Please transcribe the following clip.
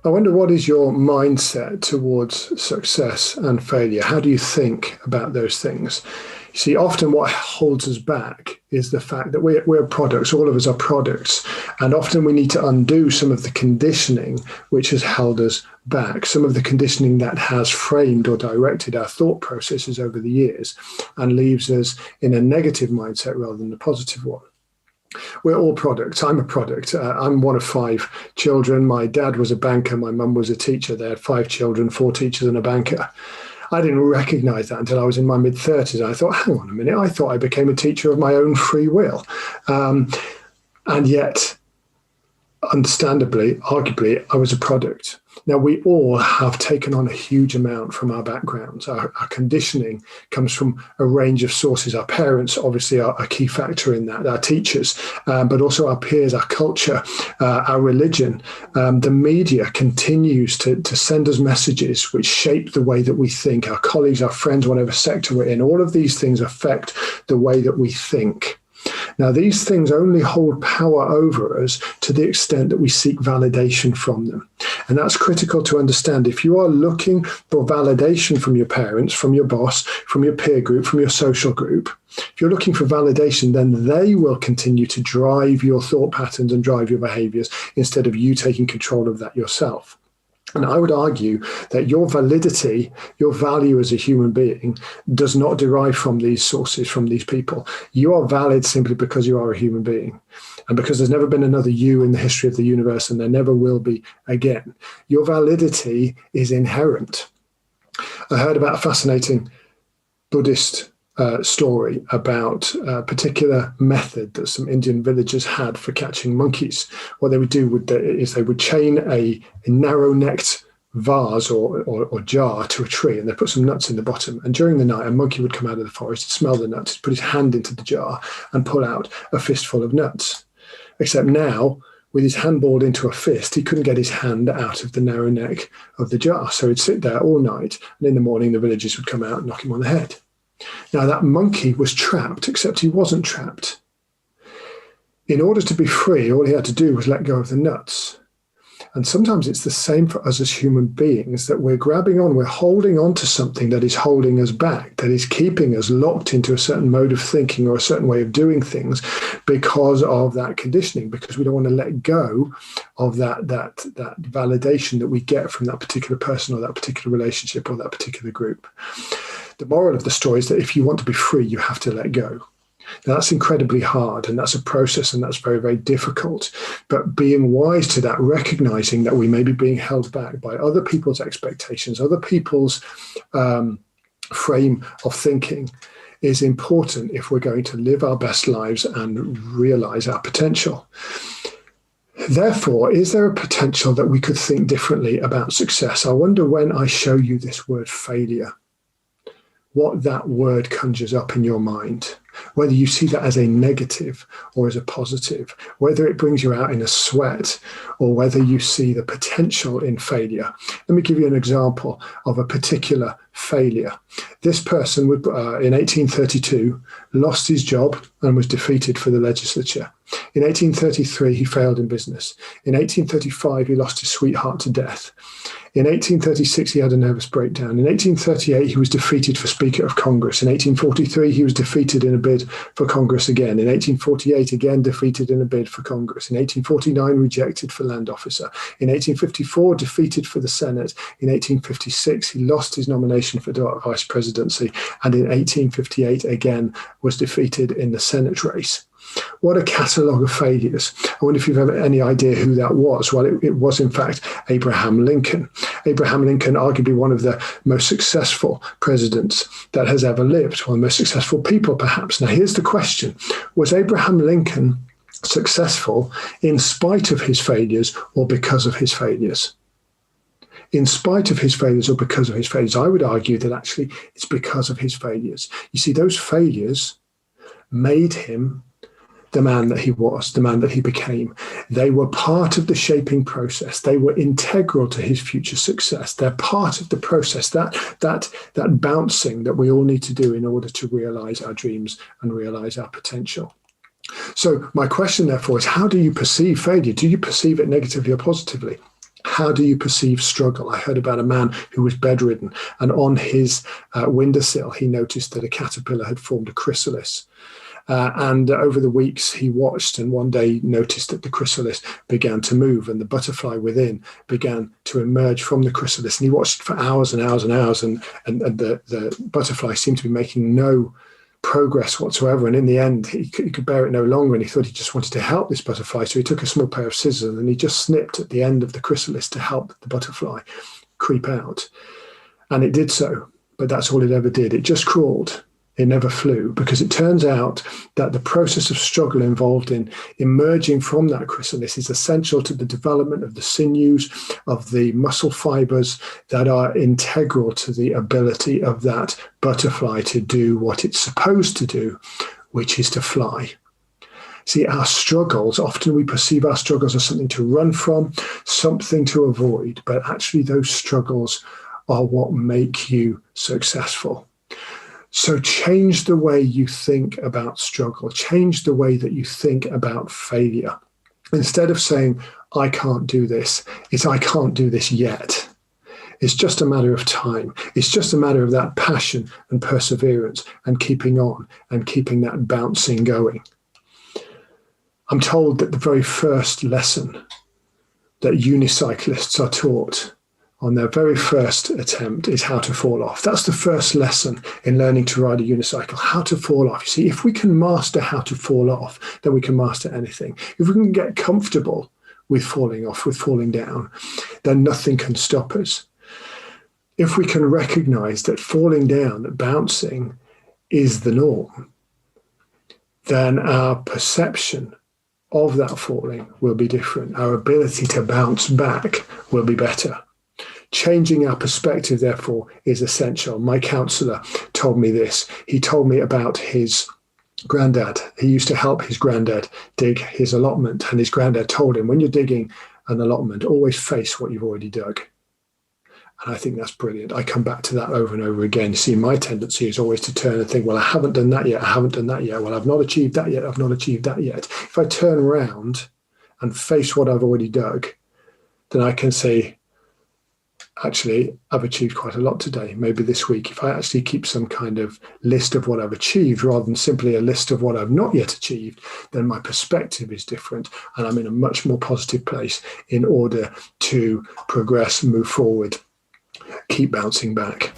I wonder, what is your mindset towards success and failure? How do you think about those things? You see, often what holds us back is the fact that we're products, all of us are products, and often we need to undo some of the conditioning which has held us back, some of the conditioning that has framed or directed our thought processes over the years and leaves us in a negative mindset rather than a positive one. We're all products. I'm a product. I'm one of five children. My dad was a banker. My mum was a teacher. They had five children, four teachers and a banker. I didn't recognize that until I was in my mid-30s. I thought, hang on a minute, I thought I became a teacher of my own free will. And yet, understandably, arguably, I was a product. Now, we all have taken on a huge amount from our backgrounds. Our conditioning comes from a range of sources. Our parents, obviously, are a key factor in that, our teachers, but also our peers, our culture, our religion. The media continues to send us messages which shape the way that we think. Our colleagues, our friends, whatever sector we're in, all of these things affect the way that we think. Now, these things only hold power over us to the extent that we seek validation from them. And that's critical to understand. If you are looking for validation from your parents, from your boss, from your peer group, from your social group, if you're looking for validation, then they will continue to drive your thought patterns and drive your behaviors instead of you taking control of that yourself. And I would argue that your validity, your value as a human being, does not derive from these sources, from these people. You are valid simply because you are a human being. And because there's never been another you in the history of the universe, and there never will be again. Your validity is inherent. I heard about a fascinating Buddhist story about a particular method that some Indian villagers had for catching monkeys. What they would do is they would chain a narrow-necked vase or jar to a tree, and they put some nuts in the bottom. And during the night, a monkey would come out of the forest, smell the nuts, put his hand into the jar, and pull out a fistful of nuts. Except now, with his hand balled into a fist, he couldn't get his hand out of the narrow neck of the jar. So he'd sit there all night, and in the morning, the villagers would come out and knock him on the head. Now, that monkey was trapped, except he wasn't trapped. In order to be free, all he had to do was let go of the nuts. And sometimes it's the same for us as human beings, that we're grabbing on, we're holding on to something that is holding us back, that is keeping us locked into a certain mode of thinking or a certain way of doing things because of that conditioning, because we don't want to let go of that validation that we get from that particular person or that particular relationship or that particular group. The moral of the story is that if you want to be free, you have to let go. Now, that's incredibly hard, and that's a process, and that's very, very difficult. But being wise to that, recognizing that we may be being held back by other people's expectations, other people's frame of thinking, is important if we're going to live our best lives and realize our potential. Therefore, is there a potential that we could think differently about success? I wonder, when I show you this word failure, what that word conjures up in your mind, whether you see that as a negative or as a positive, whether it brings you out in a sweat or whether you see the potential in failure. Let me give you an example of a particular failure. This person in 1832 lost his job and was defeated for the legislature. In 1833, he failed in business. In 1835, he lost his sweetheart to death. In 1836, he had a nervous breakdown. In 1838, he was defeated for Speaker of Congress. In 1843, he was defeated in a bid for Congress again. In 1848, again defeated in a bid for Congress. In 1849, rejected for land officer. In 1854, defeated for the Senate. In 1856, he lost his nomination for the vice presidency. And in 1858, again, was defeated in the Senate race. What a catalogue of failures. I wonder if you've ever any idea who that was. Well, it was, in fact, Abraham Lincoln. Abraham Lincoln, arguably one of the most successful presidents that has ever lived, one of the most successful people, perhaps. Now, here's the question. Was Abraham Lincoln successful in spite of his failures or because of his failures? In spite of his failures or because of his failures? I would argue that actually it's because of his failures. You see, those failures made him the man that he was, the man that he became. They were part of the shaping process. They were integral to his future success. They're part of the process, that bouncing that we all need to do in order to realize our dreams and realize our potential. So my question, therefore, is how do you perceive failure? Do you perceive it negatively or positively? How do you perceive struggle? I heard about a man who was bedridden, and on his windowsill, he noticed that a caterpillar had formed a chrysalis. And over the weeks, he watched, and one day noticed that the chrysalis began to move, and the butterfly within began to emerge from the chrysalis. And he watched for hours and hours and hours, and the butterfly seemed to be making no progress whatsoever. And in the end, he could bear it no longer, and he thought he just wanted to help this butterfly. So he took a small pair of scissors and he just snipped at the end of the chrysalis to help the butterfly creep out. And it did so, but that's all it ever did. It just crawled. It never flew, because it turns out that the process of struggle involved in emerging from that chrysalis is essential to the development of the sinews, of the muscle fibers that are integral to the ability of that butterfly to do what it's supposed to do, which is to fly. See, our struggles, often we perceive our struggles as something to run from, something to avoid, but actually those struggles are what make you successful. So change the way you think about struggle. Change the way that you think about failure. Instead of saying, I can't do this, it's I can't do this yet. It's just a matter of time. It's just a matter of that passion and perseverance and keeping on and keeping that bouncing going. I'm told that the very first lesson that unicyclists are taught on their very first attempt is how to fall off. That's the first lesson in learning to ride a unicycle, how to fall off. You see, if we can master how to fall off, then we can master anything. If we can get comfortable with falling off, with falling down, then nothing can stop us. If we can recognize that falling down, that bouncing is the norm, then our perception of that falling will be different. Our ability to bounce back will be better. Changing our perspective, therefore, is essential. My counsellor told me this. He told me about his granddad. He used to help his granddad dig his allotment, and his granddad told him, when you're digging an allotment, always face what you've already dug. And I think that's brilliant. I come back to that over and over again. See, my tendency is always to turn and think, well, I haven't done that yet. I haven't done that yet. Well, I've not achieved that yet. I've not achieved that yet. If I turn around and face what I've already dug, then I can say, actually, I've achieved quite a lot today. Maybe this week, if I actually keep some kind of list of what I've achieved rather than simply a list of what I've not yet achieved, then my perspective is different and I'm in a much more positive place in order to progress, move forward, keep bouncing back.